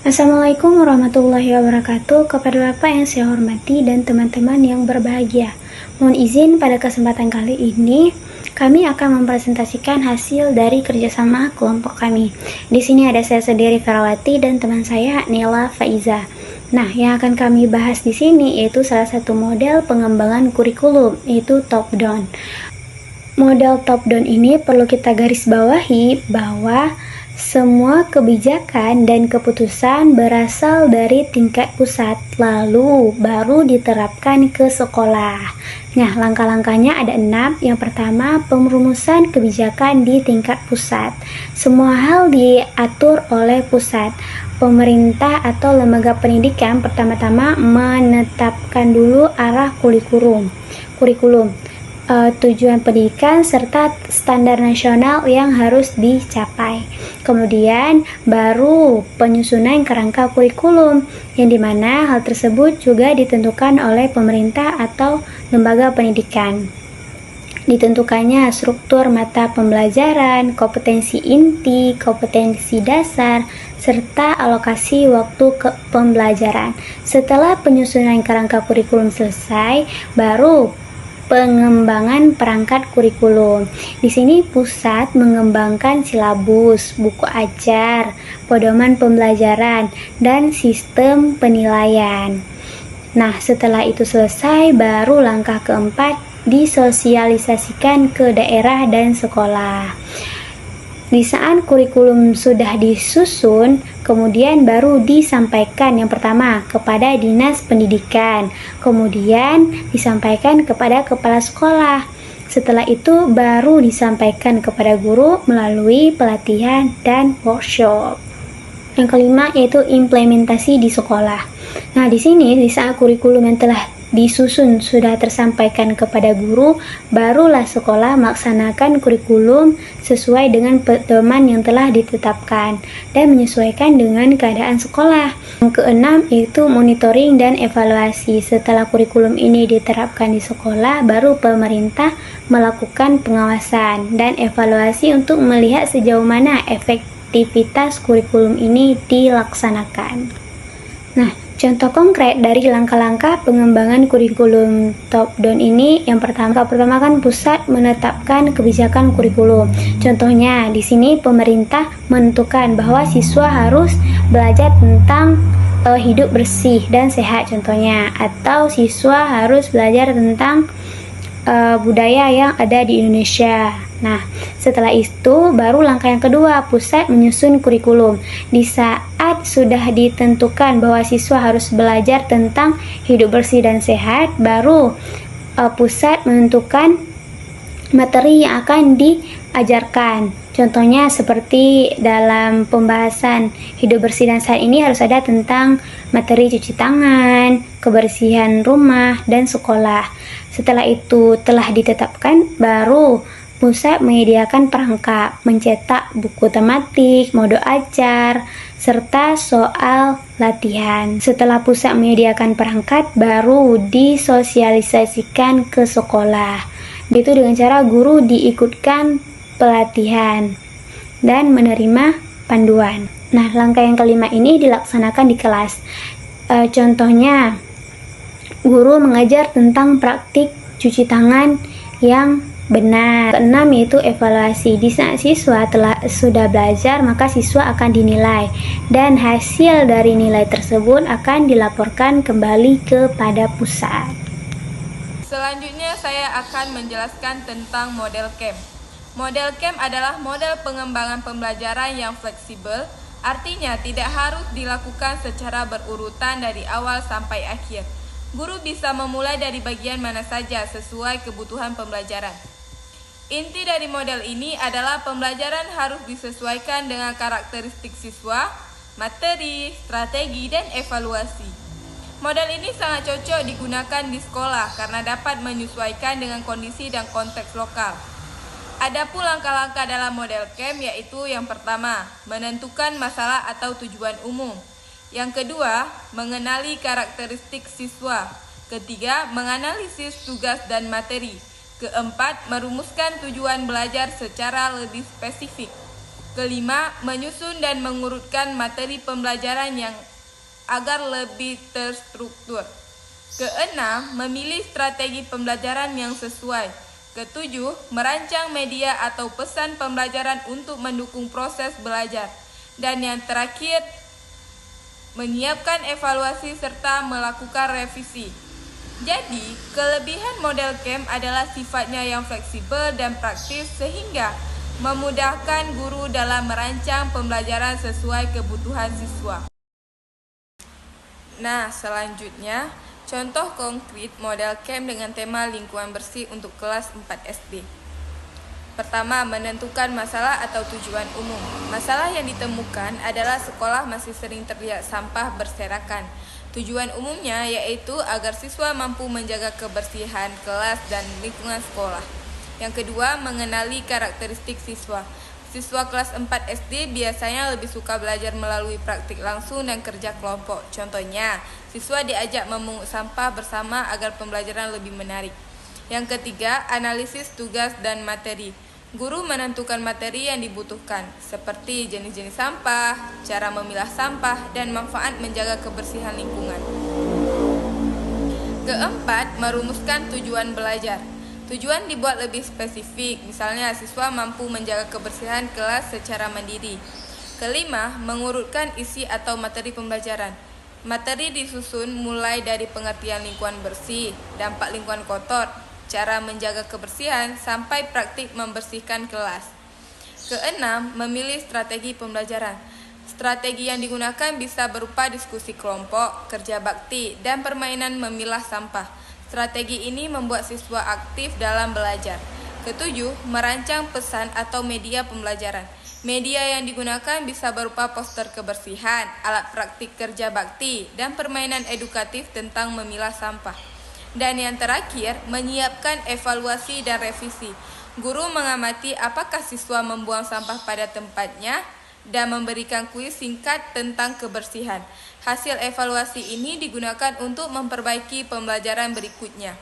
Assalamualaikum warahmatullahi wabarakatuh. Kepada Bapak yang saya hormati dan teman-teman yang berbahagia. Mohon izin pada kesempatan kali ini kami akan mempresentasikan hasil dari kerjasama kelompok kami. Di sini ada saya sendiri Ferawati dan teman saya Nela Faiza. Nah, yang akan kami bahas di sini yaitu salah satu model pengembangan kurikulum, yaitu top down. Model top down ini perlu kita garis bawahi bahwa semua kebijakan dan keputusan berasal dari tingkat pusat, lalu baru diterapkan ke sekolah. Nah, langkah-langkahnya ada 6. Yang pertama, perumusan kebijakan di tingkat pusat. Semua hal diatur oleh pusat. Pemerintah atau lembaga pendidikan pertama-tama menetapkan dulu arah kurikulum. Tujuan pendidikan serta standar nasional yang harus dicapai. Kemudian baru penyusunan kerangka kurikulum, yang dimana hal tersebut juga ditentukan oleh pemerintah atau lembaga pendidikan. Ditentukannya struktur mata pembelajaran, kompetensi inti, kompetensi dasar, serta alokasi waktu pembelajaran. Setelah penyusunan kerangka kurikulum selesai, baru pengembangan perangkat kurikulum. Di sini pusat mengembangkan silabus, buku ajar, pedoman pembelajaran, dan sistem penilaian. Nah, setelah itu selesai, baru langkah keempat disosialisasikan ke daerah dan sekolah. Di saat kurikulum sudah disusun, kemudian baru disampaikan yang pertama kepada dinas pendidikan, kemudian disampaikan kepada kepala sekolah. Setelah itu baru disampaikan kepada guru melalui pelatihan dan workshop. Yang kelima yaitu implementasi di sekolah. Nah, di sini di saat kurikulum yang telah disusun sudah tersampaikan kepada guru, barulah sekolah melaksanakan kurikulum sesuai dengan pedoman yang telah ditetapkan dan menyesuaikan dengan keadaan sekolah. Yang keenam yaitu monitoring dan evaluasi. Setelah kurikulum ini diterapkan di sekolah, baru pemerintah melakukan pengawasan dan evaluasi untuk melihat sejauh mana efektivitas kurikulum ini dilaksanakan. Nah, contoh konkret dari langkah-langkah pengembangan kurikulum top down ini, yang pertama kan pusat menetapkan kebijakan kurikulum. Contohnya di sini pemerintah menentukan bahwa siswa harus belajar tentang hidup bersih dan sehat contohnya, atau siswa harus belajar tentang budaya yang ada di Indonesia. Nah, setelah itu baru langkah yang kedua, pusat menyusun kurikulum. Di saat sudah ditentukan bahwa siswa harus belajar tentang hidup bersih dan sehat, baru pusat menentukan materi yang akan diajarkan. Contohnya seperti dalam pembahasan hidup bersih dan sehat ini harus ada tentang materi cuci tangan, kebersihan rumah, dan sekolah. Setelah itu telah ditetapkan, baru pusat menyediakan perangkat, mencetak buku tematik, mode ajar, serta soal latihan. Setelah pusat menyediakan perangkat, baru disosialisasikan ke sekolah. Itu dengan cara guru diikutkan pelatihan dan menerima panduan. Nah, langkah yang kelima ini dilaksanakan di kelas. Contohnya, guru mengajar tentang praktik cuci tangan yang benar. Keenam yaitu evaluasi. Di saat siswa sudah belajar, maka siswa akan dinilai dan hasil dari nilai tersebut akan dilaporkan kembali kepada pusat. Selanjutnya saya akan menjelaskan tentang model CAM. Model CAM adalah model pengembangan pembelajaran yang fleksibel, artinya tidak harus dilakukan secara berurutan dari awal sampai akhir. Guru bisa memulai dari bagian mana saja sesuai kebutuhan pembelajaran. Inti dari model ini adalah pembelajaran harus disesuaikan dengan karakteristik siswa, materi, strategi, dan evaluasi. Model ini sangat cocok digunakan di sekolah karena dapat menyesuaikan dengan kondisi dan konteks lokal. Adapun langkah-langkah dalam model CAM yaitu yang pertama, menentukan masalah atau tujuan umum. Yang kedua, mengenali karakteristik siswa. Ketiga, menganalisis tugas dan materi. Keempat, merumuskan tujuan belajar secara lebih spesifik. Kelima, menyusun dan mengurutkan materi pembelajaran yang agar lebih terstruktur. Keenam, memilih strategi pembelajaran yang sesuai. Ketujuh, merancang media atau pesan pembelajaran untuk mendukung proses belajar. Dan yang terakhir, menyiapkan evaluasi serta melakukan revisi. Jadi, kelebihan model camp adalah sifatnya yang fleksibel dan praktis sehingga memudahkan guru dalam merancang pembelajaran sesuai kebutuhan siswa. Nah, selanjutnya, contoh konkret model camp dengan tema lingkungan bersih untuk kelas 4 SD. Pertama, menentukan masalah atau tujuan umum. Masalah yang ditemukan adalah sekolah masih sering terlihat sampah berserakan. Tujuan umumnya yaitu agar siswa mampu menjaga kebersihan kelas dan lingkungan sekolah. Yang kedua, mengenali karakteristik siswa. Siswa kelas 4 SD biasanya lebih suka belajar melalui praktik langsung dan kerja kelompok. Contohnya, siswa diajak memungut sampah bersama agar pembelajaran lebih menarik. Yang ketiga, analisis tugas dan materi. Guru menentukan materi yang dibutuhkan, seperti jenis-jenis sampah, cara memilah sampah, dan manfaat menjaga kebersihan lingkungan. Keempat, merumuskan tujuan belajar. Tujuan dibuat lebih spesifik, misalnya siswa mampu menjaga kebersihan kelas secara mandiri. Kelima, mengurutkan isi atau materi pembelajaran. Materi disusun mulai dari pengertian lingkungan bersih, dampak lingkungan kotor, cara menjaga kebersihan, sampai praktik membersihkan kelas. Keenam, memilih strategi pembelajaran. Strategi yang digunakan bisa berupa diskusi kelompok, kerja bakti, dan permainan memilah sampah. Strategi ini membuat siswa aktif dalam belajar. Ketujuh, merancang pesan atau media pembelajaran. Media yang digunakan bisa berupa poster kebersihan, alat praktik kerja bakti, dan permainan edukatif tentang memilah sampah. Dan yang terakhir, menyiapkan evaluasi dan revisi. Guru mengamati apakah siswa membuang sampah pada tempatnya dan memberikan kuis singkat tentang kebersihan. Hasil evaluasi ini digunakan untuk memperbaiki pembelajaran berikutnya.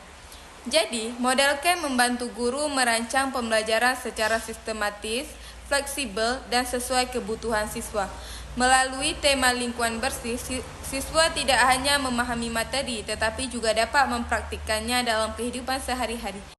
Jadi, model camp membantu guru merancang pembelajaran secara sistematis, fleksibel, dan sesuai kebutuhan siswa. Melalui tema lingkungan bersih, siswa tidak hanya memahami materi, tetapi juga dapat mempraktikkannya dalam kehidupan sehari-hari.